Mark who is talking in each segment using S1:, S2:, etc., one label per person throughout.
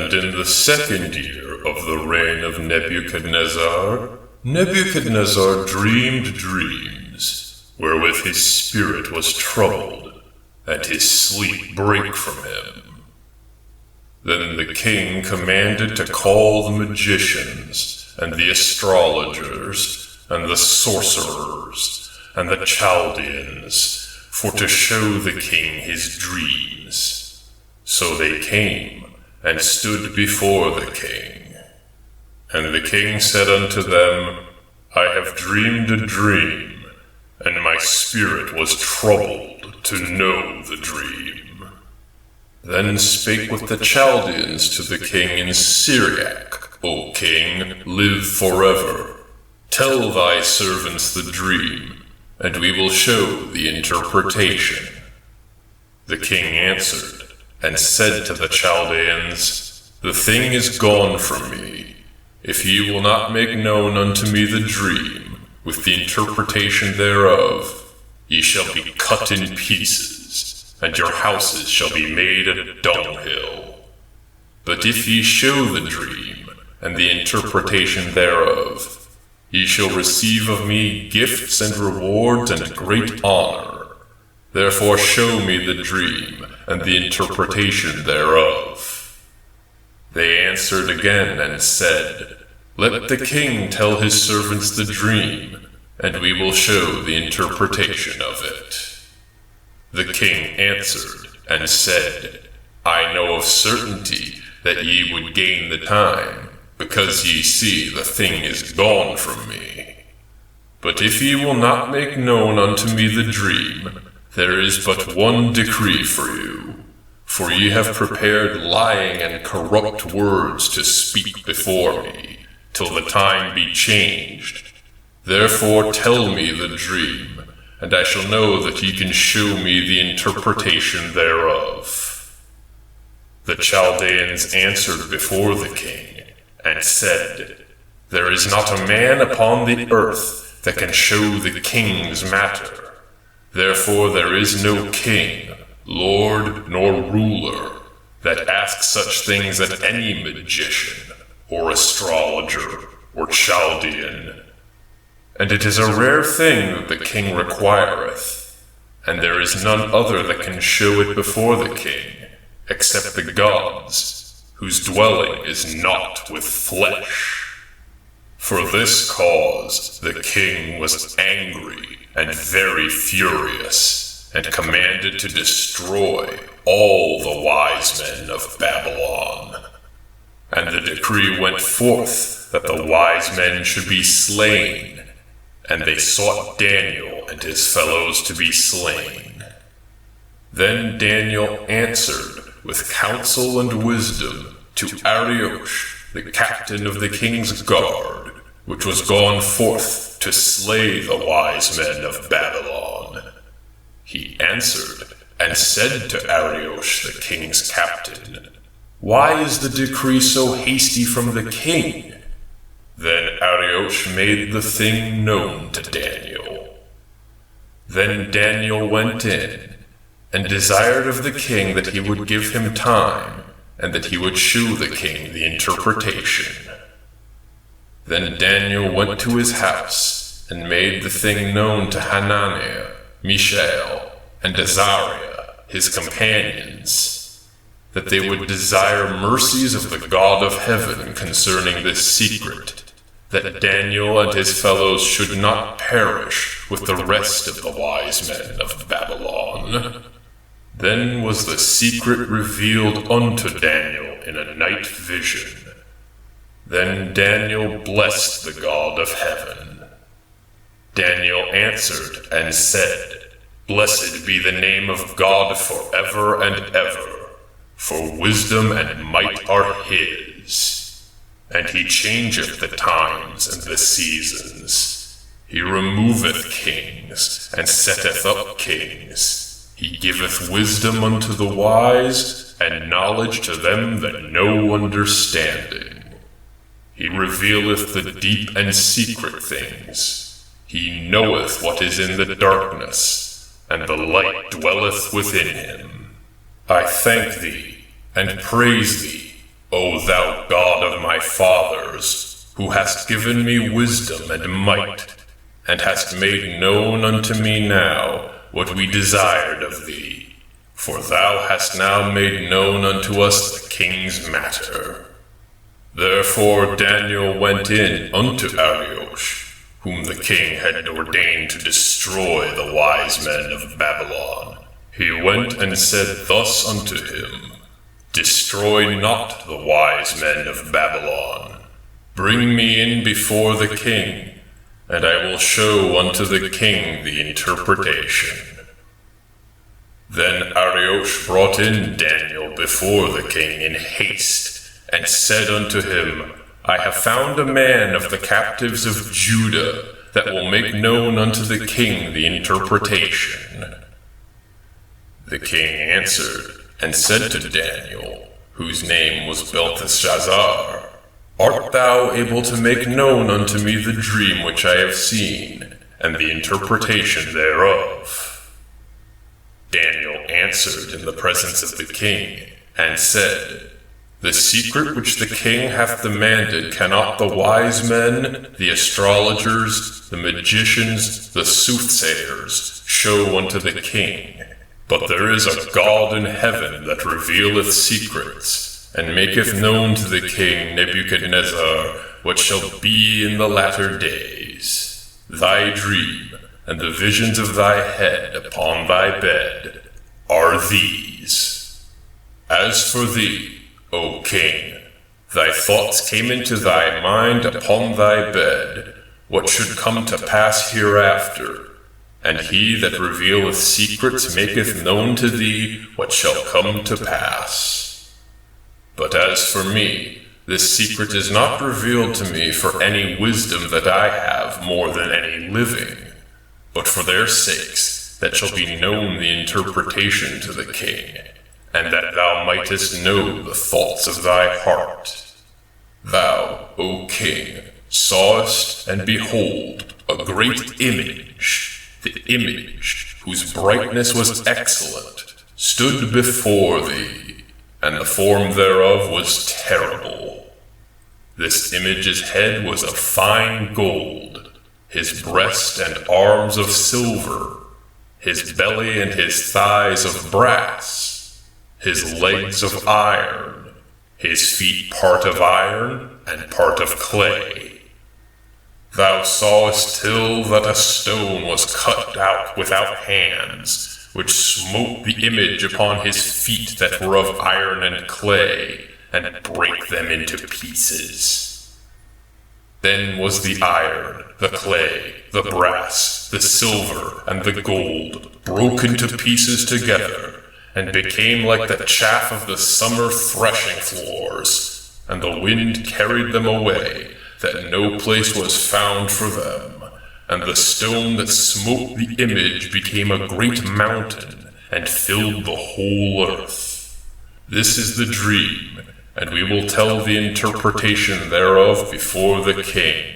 S1: And in the 2nd year of the reign of Nebuchadnezzar, Nebuchadnezzar dreamed dreams, wherewith his spirit was troubled, and his sleep brake from him. Then the king commanded to call the magicians, and the astrologers, and the sorcerers, and the Chaldeans, for to show the king his dreams. So they came, and stood before the king. And the king said unto them, I have dreamed a dream, and my spirit was troubled to know the dream. Then spake with the Chaldeans to the king in Syriac, O king, live forever. Tell thy servants the dream, and we will show the interpretation. The king answered, and said to the Chaldeans, The thing is gone from me. If ye will not make known unto me the dream, with the interpretation thereof, ye shall be cut in pieces, and your houses shall be made a dunghill. But if ye show the dream, and the interpretation thereof, ye shall receive of me gifts and rewards and great honor. Therefore show me the dream, and the interpretation thereof. They answered again and said, Let the king tell his servants the dream, and we will show the interpretation of it. The king answered and said, I know of certainty that ye would gain the time, because ye see the thing is gone from me. But if ye will not make known unto me the dream, there is but one decree for you, for ye have prepared lying and corrupt words to speak before me, till the time be changed. Therefore tell me the dream, and I shall know that ye can show me the interpretation thereof. The Chaldeans answered before the king, and said, There is not a man upon the earth that can show the king's matter. Therefore there is no king, lord, nor ruler, that asks such things at any magician, or astrologer, or Chaldean. And it is a rare thing that the king requireth, and there is none other that can show it before the king, except the gods, whose dwelling is not with flesh. For this cause the king was angry and very furious, and commanded to destroy all the wise men of Babylon. And the decree went forth that the wise men should be slain, and they sought Daniel and his fellows to be slain. Then Daniel answered with counsel and wisdom to Arioch, the captain of the king's guard, which was gone forth to slay the wise men of Babylon. He answered and said to Arioch, the king's captain, Why is the decree so hasty from the king? Then Arioch made the thing known to Daniel. Then Daniel went in, and desired of the king that he would give him time, and that he would shew the king the interpretation. Then Daniel went to his house, and made the thing known to Hananiah, Mishael, and Azariah, his companions, that they would desire mercies of the God of heaven concerning this secret, that Daniel and his fellows should not perish with the rest of the wise men of Babylon. Then was the secret revealed unto Daniel in a night vision. Then Daniel blessed the God of heaven. Daniel answered and said, Blessed be the name of God forever and ever, for wisdom and might are his. And he changeth the times and the seasons. He removeth kings, and setteth up kings. He giveth wisdom unto the wise, and knowledge to them that know understanding. He revealeth the deep and secret things. He knoweth what is in the darkness, and the light dwelleth within him. I thank thee, and praise thee, O thou God of my fathers, who hast given me wisdom and might, and hast made known unto me now what we desired of thee, for thou hast now made known unto us the king's matter. Therefore Daniel went in unto Arioch, whom the king had ordained to destroy the wise men of Babylon. He went and said thus unto him, Destroy not the wise men of Babylon. Bring me in before the king, and I will show unto the king the interpretation. Then Arioch brought in Daniel before the king in haste, and said unto him, I have found a man of the captives of Judah, that will make known unto the king the interpretation. The king answered, and said to Daniel, whose name was Belteshazzar, Art thou able to make known unto me the dream which I have seen, and the interpretation thereof? Daniel answered in the presence of the king, and said, The secret which the king hath demanded cannot the wise men, the astrologers, the magicians, the soothsayers show unto the king. But there is a God in heaven that revealeth secrets, and maketh known to the king Nebuchadnezzar what shall be in the latter days. Thy dream, and the visions of thy head upon thy bed, are these. As for thee, O king, thy thoughts came into thy mind upon thy bed, what should come to pass hereafter, and he that revealeth secrets maketh known to thee what shall come to pass. But as for me, this secret is not revealed to me for any wisdom that I have more than any living, but for their sakes, that shall be known the interpretation to the king, and that thou mightest know the thoughts of thy heart. Thou, O king, sawest, and behold, a great image. The image, whose brightness was excellent, stood before thee, and the form thereof was terrible. This image's head was of fine gold, his breast and arms of silver, his belly and his thighs of brass, his legs of iron, his feet part of iron and part of clay. Thou sawest till that a stone was cut out without hands, which smote the image upon his feet that were of iron and clay, and brake them into pieces. Then was the iron, the clay, the brass, the silver, and the gold broken to pieces together, and became like the chaff of the summer threshing floors, and the wind carried them away, that no place was found for them, and the stone that smote the image became a great mountain, and filled the whole earth. This is the dream, and we will tell the interpretation thereof before the king.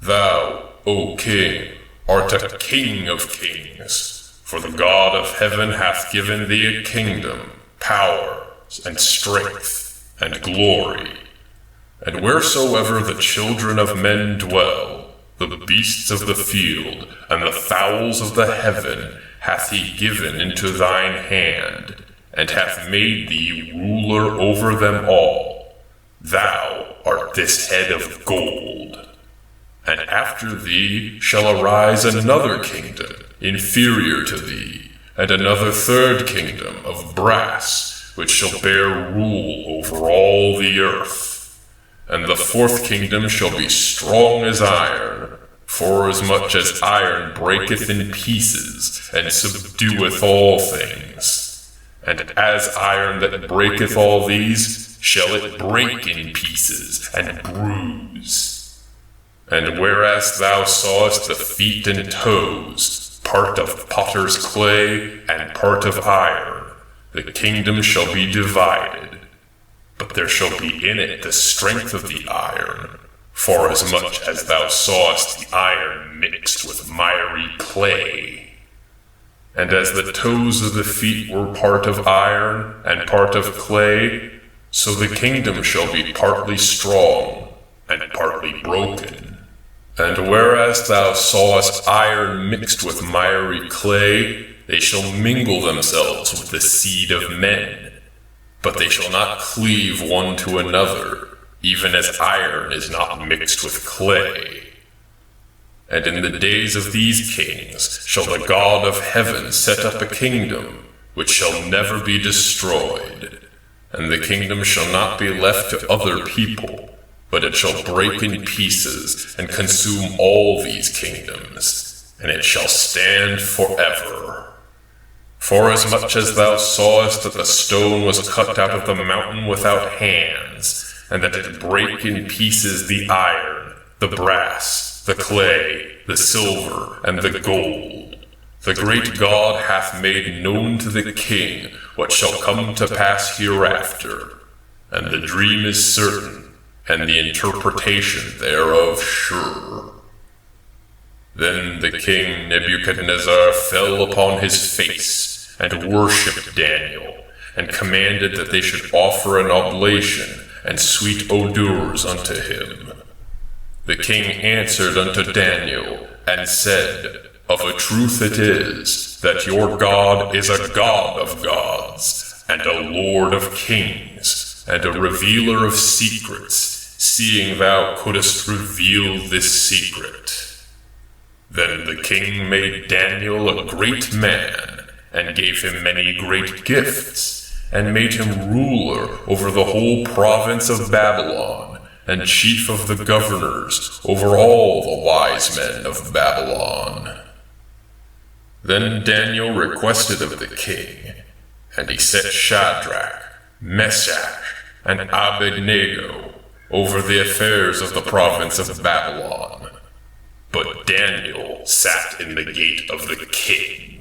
S1: Thou, O king, art a king of kings, for the God of heaven hath given thee a kingdom, power, and strength, and glory. And wheresoever the children of men dwell, the beasts of the field, and the fowls of the heaven, hath he given into thine hand, and hath made thee ruler over them all. Thou art this head of gold. And after thee shall arise another kingdom, inferior to thee, and another third kingdom of brass, which shall bear rule over all the earth. And the fourth kingdom shall be strong as iron, forasmuch as iron breaketh in pieces, and subdueth all things. And as iron that breaketh all these, shall it break in pieces, and bruise. And whereas thou sawest the feet and toes, part of potter's clay, and part of iron, the kingdom shall be divided. But there shall be in it the strength of the iron, forasmuch as thou sawest the iron mixed with miry clay. And as the toes of the feet were part of iron and part of clay, So the kingdom shall be partly strong and partly broken. And whereas thou sawest iron mixed with miry clay, they shall mingle themselves with the seed of men, but they shall not cleave one to another, even as iron is not mixed with clay. And in the days of these kings shall the God of heaven set up a kingdom, which shall never be destroyed. And the kingdom shall not be left to other people, but it shall break in pieces and consume all these kingdoms, and it shall stand forever. Forasmuch as thou sawest that the stone was cut out of the mountain without hands, and that it brake in pieces the iron, the brass, the clay, the silver, and the gold, the great God hath made known to the king what shall come to pass hereafter, and the dream is certain, and the interpretation thereof sure. Then the king Nebuchadnezzar fell upon his face, and worshipped Daniel, and commanded that they should offer an oblation and sweet odors unto him. The king answered unto Daniel, and said, Of a truth it is, that your God is a God of gods, and a Lord of kings, and a revealer of secrets, seeing thou couldst reveal this secret. Then the king made Daniel a great man, and gave him many great gifts, and made him ruler over the whole province of Babylon, and chief of the governors over all the wise men of Babylon. Then Daniel requested of the king, and he set Shadrach, Meshach, and Abednego over the affairs of the province of Babylon. But Daniel sat in the gate of the king.